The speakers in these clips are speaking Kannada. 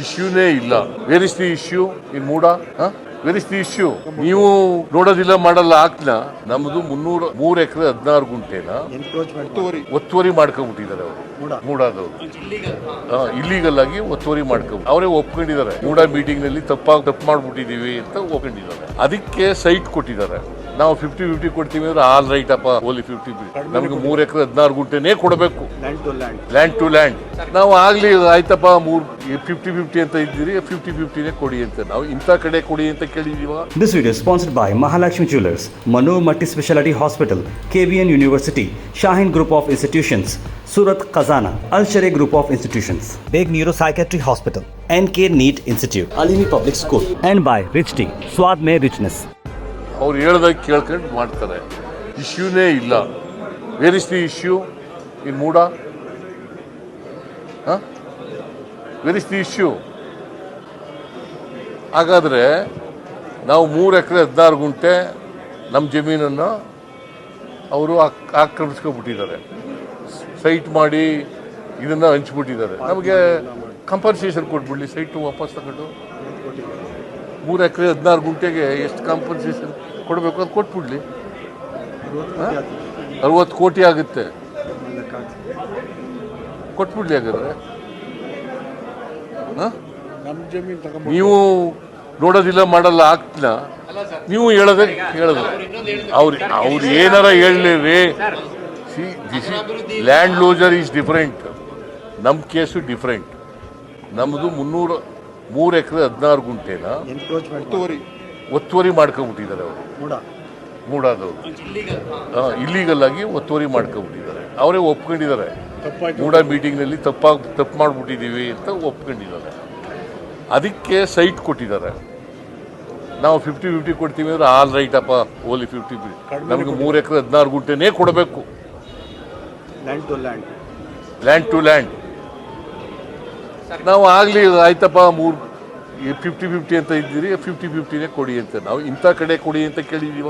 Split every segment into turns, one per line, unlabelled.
ಇಶ್ಯೂನೇ ಇಲ್ಲ. Where is the issue in MUDA? Where is the issue? ನೀವು ನೋಡೋದಿಲ್ಲ, ಮಾಡಲ್ಲ. ಹಾಕ್ನ ನಮ್ದು 3 ಎಕರೆ 16 ಗುಂಟೆನ ಒತ್ತುವರಿ ಮಾಡ್ಕೊಂಡ್ಬಿಟ್ಟಿದ್ದಾರೆ ಅವರು ಮೂಡಾದವರು. ಇಲ್ಲಿಗಲ್ ಆಗಿ ಒತ್ತುವರಿ ಮಾಡ್ಕೊಂಡು ಅವರೇ ಒಪ್ಕೊಂಡಿದ್ದಾರೆ. ಮೂಡ ಮೀಟಿಂಗ್ ನಲ್ಲಿ ತಪ್ಪು ಮಾಡ್ಬಿಟ್ಟಿದೀವಿ ಅಂತ ಒಪ್ಕೊಂಡಿದ್ದಾರೆ. ಅದಕ್ಕೆ ಸೈಟ್ ಕೊಟ್ಟಿದ್ದಾರೆ. ನಾವು 50-50 ಕೊಡ್ತೀವಿ ಅಂದ್ರೆ ಆಲ್ ರೈಟ್ ಅಪ್ಪ, ಓನ್ಲಿ 50. ನಮ್ಗೆ 3 ಎಕರೆ 16 ಗುಂಟೆನೇ ಕೊಡಬೇಕು, ಲ್ಯಾಂಡ್ ಟು ಲ್ಯಾಂಡ್. ನಾವು ಆಗ್ಲಿ ಆಯ್ತಪ್ಪ 50-50 ಅಂತ ಇದ್ದೀರಿ, 50-50ನೇ ಕೊಡಿ ಅಂತ. ನಾವು ಇಂಥ ಕಡೆ ಕೊಡಿ ಅಂತ ಕೇಳಿದೀವ.
This video is sponsored by Mahalakshmi Jewelers, Manu Multi Speciality Hospital, KVN University, Shaheen Group of Institutions, Surat Khazana, Al Sharia Group of Institutions, Beg Neuropsychiatry Hospital, NK NEET Institute, Alimi Public School, and by Rich Tea, Swad Mein Richness.
ಅವ್ರು ಹೇಳ್ದಾಗ ಕೇಳ್ಕೊಂಡು ಮಾಡ್ತಾರೆ. ಇಶ್ಯೂನೇ ಇಲ್ಲ. Where is the issue in MUDA? Where is the issue? ಹಾಗಾದರೆ ನಾವು 3 ಎಕರೆ 16 ಗುಂಟೆ ನಮ್ಮ ಜಮೀನನ್ನು ಅವರು ಆಕ್ರಮಿಸ್ಕೊಬಿಟ್ಟಿದ್ದಾರೆ. ಸೈಟ್ ಮಾಡಿ ಇದನ್ನು ಹಂಚ್ಬಿಟ್ಟಿದ್ದಾರೆ. ನಮಗೆ ಕಂಪನ್ಸೇಷನ್ ಕೊಟ್ಬಿಡ್ಲಿ, ಸೈಟು ವಾಪಸ್ ತಗೊಂಡು. 3 ಎಕರೆ 16 ಗುಂಟೆಗೆ ಎಷ್ಟು ಕಾಂಪನ್ಸೇಷನ್ ಕೊಡಬೇಕು ಅದು ಕೊಟ್ಬಿಡ್ಲಿ. 60 ಕೋಟಿ ಆಗುತ್ತೆ, ಕೊಟ್ಬಿಡ್ಲಿ. ಹಾಗಾದ್ರೆ ನೀವು ನೋಡೋದಿಲ್ಲ, ಮಾಡಲ್ಲ. ಹಾಕ್ನ ನೀವು ಹೇಳೋದು ಅವ್ರು ಏನಾರ ಹೇಳಲಿ. Land loser is different. ನಮ್ಮ ಕೇಸು ಡಿಫರೆಂಟ್. ನಮ್ಮದು 3 ಎಕರೆ 16 ಗುಂಟೆನ ಒತ್ತುವರಿ ಮಾಡ್ಕೊಂಡ್ಬಿಟ್ಟಿದ್ದಾರೆ ಅವರು ಮೂಡಾದವರು. ಇಲ್ಲಿಗಲ್ ಆಗಿ ಒತ್ತುವರಿ ಮಾಡ್ಕೊಂಡ್ಬಿಟ್ಟಿದ್ದಾರೆ. ಅವರೇ ಒಪ್ಕೊಂಡಿದ್ದಾರೆ. ಮೂಡ ಮೀಟಿಂಗ್ ನಲ್ಲಿ ತಪ್ಪು ಮಾಡ್ಬಿಟ್ಟಿದೀವಿ ಅಂತ ಒಪ್ಕೊಂಡಿದ್ದಾರೆ. ಅದಕ್ಕೆ ಸೈಟ್ ಕೊಟ್ಟಿದ್ದಾರೆ. ನಾವು 50-50 ಕೊಡ್ತೀವಿ ಅಂದ್ರೆ ಆಲ್ ರೈಟ್ ಅಪ್ಪ, ಓನ್ಲಿ 50. ನಮ್ಗೆ 3 ಎಕರೆ 16 ಗುಂಟೆನೇ ಕೊಡಬೇಕು, ಲ್ಯಾಂಡ್ ಟು ಲ್ಯಾಂಡ್. ನಾವು ಆಗ್ಲಿ ಆಯ್ತಪ್ಪ 50-50 ಅಂತ ಇದ್ದೀರಿ, 50-50ನೇ ಕೊಡಿ ಅಂತ. ನಾವು ಇಂಥ ಕಡೆ ಕೊಡಿ ಅಂತ ಕೇಳಿದೀವ?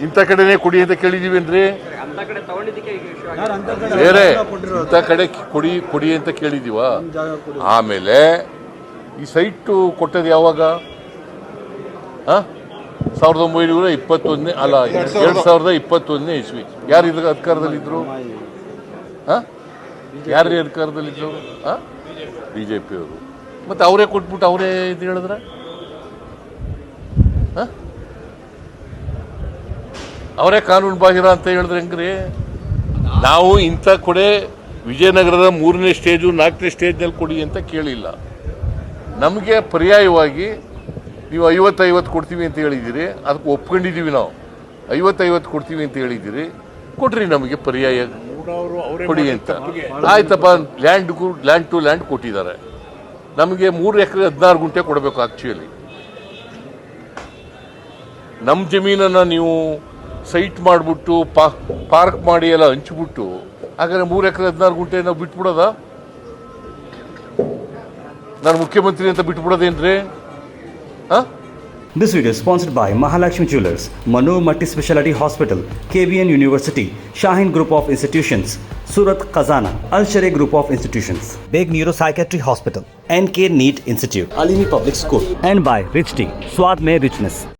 ಇಂಥ ಕಡೆನೇ ಕೊಡಿ ಅಂತ ಕೇಳಿದೀವೇನ್ರಿ? ಬೇರೆ ಇಂಥ ಕಡೆ ಕೊಡಿ ಅಂತ ಕೇಳಿದೀವ? ಆಮೇಲೆ ಈ ಸೈಟು ಕೊಟ್ಟದ್ದು ಯಾವಾಗ? 1921 ಅಲ್ಲ, 2021 ಇಸ್ವಿ. ಯಾರು ಇದ್ರ ಅಧಿಕಾರದಲ್ಲಿದ್ರು? ಯಾರು ಅಧಿಕಾರದಲ್ಲಿದ್ರು? BJP ಅವರು. ಮತ್ತೆ ಅವರೇ ಕೊಟ್ಬಿಟ್ಟು ಅವರೇ ಇದು ಹೇಳಿದ್ರೆ ಅವರೇ ಕಾನೂನು ಬಾಹಿರ ಅಂತ ಹೇಳಿದ್ರೆ ಹೆಂಗ್ರಿ? ನಾವು ಇಂಥ ಕೊಡೆ ವಿಜಯನಗರದ 3ನೇ ಸ್ಟೇಜು 4ನೇ ಸ್ಟೇಜ್ನಲ್ಲಿ ಕೊಡಿ ಅಂತ ಕೇಳಿಲ್ಲ. ನಮಗೆ ಪರ್ಯಾಯವಾಗಿ ನೀವು 50-50 ಕೊಡ್ತೀವಿ ಅಂತ ಹೇಳಿದ್ದೀರಿ, ಅದಕ್ಕೆ ಒಪ್ಕೊಂಡಿದ್ದೀವಿ. ನಾವು 50-50 ಕೊಡ್ತೀವಿ ಅಂತ ಹೇಳಿದ್ದೀರಿ, ಕೊಡ್ರಿ ನಮಗೆ ಪರ್ಯಾಯ ಕೊಡಿ ಅಂತ. ಆಯ್ತಪ್ಪ, ಲ್ಯಾಂಡ್ ಟು ಲ್ಯಾಂಡ್ ಕೊಟ್ಟಿದ್ದಾರೆ. ನಮಗೆ 3 ಎಕರೆ 16 ಗುಂಟೆ ಕೊಡಬೇಕು. ಆಕ್ಚುಲಿ ನಮ್ಮ ಜಮೀನನ್ನು ನೀವು ಸೈಟ್ ಮಾಡಿಬಿಟ್ಟು ಪಾರ್ಕ್ ಮಾಡಿ ಎಲ್ಲ ಹಂಚ್ಬಿಟ್ಟು, ಹಾಗಾದ್ರೆ 3 ಎಕರೆ 16 ಗುಂಟೆ ನಾವು ಬಿಟ್ಬಿಡೋದ? ನಾನು ಮುಖ್ಯಮಂತ್ರಿ ಅಂತ ಬಿಟ್ಬಿಡೋದೇನ್ರಿ?
This video is sponsored by Mahalakshmi Jewelers, Manu Multi Speciality Hospital, KVN University, Shaheen Group of Institutions, Surat Khazana, Al Sharia Group of Institutions, Beg Neuropsychiatry Hospital, NK NEET Institute, Alimi Public School, and by Rich Tea, Swad Mein Richness.